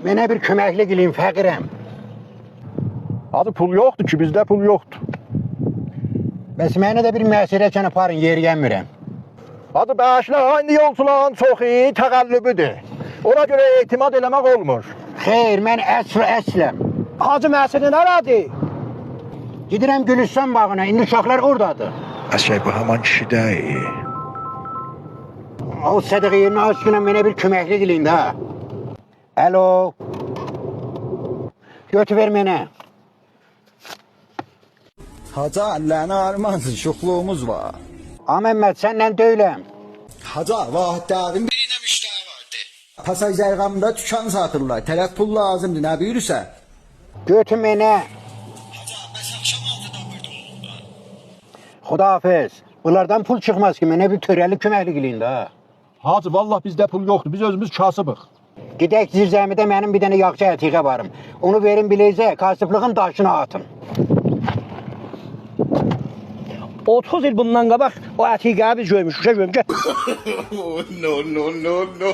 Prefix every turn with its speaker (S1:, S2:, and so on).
S1: Mənə bir köməklik eləyin, fəqirəm.
S2: Hacı pul yoxdur ki, bizdə pul yoxdur.
S1: Bəs mənə də bir məsələçən aparın, yeriyəmirəm.
S2: Hacı bəşlə, indi yolçuların çoxu təqəllübüdür. Ona görə etimad eləmək olmur.
S1: Xeyr, mən əsləm.
S3: Hacı məsələ nədir?
S1: Gedirəm Gülüstan bağına, indi uşaqlar oradadır.
S4: Əsəy bu haman kişi deyil.
S1: O sədəq yerinə aşkına mənə bir köməklik eləyin də. Alo. Götür ver mənə.
S5: Hacı, əllərini armansın, şuxluğumuz var.
S1: Məmməd, sənlə deyiləm.
S5: Hacı, vahidlərin birinə müştəri vardı. Pasaj zərqamında tükan satırlar. Tərəf pul lazımdır, nə buyurursa?
S1: Götür mənə.
S5: Hacı, bəs axşam altıda burada olurlar.
S1: Xudahafiz. Bunlardan pul çıxmaz ki, mənə bir törəli köməklik eləyin də.
S2: Hacı, vallah bizdə pul yoxdur, biz özümüz kasıbıq.
S1: Gedək zirzəmidə mənim bir dənə yağçı ətiqə varım. Onu verin biləyizə, kasıblığın daşına atın.
S3: 30 il bundan qabaq o ətiqəyi biz görmüşük, görmüşük.
S4: No, no, no, no.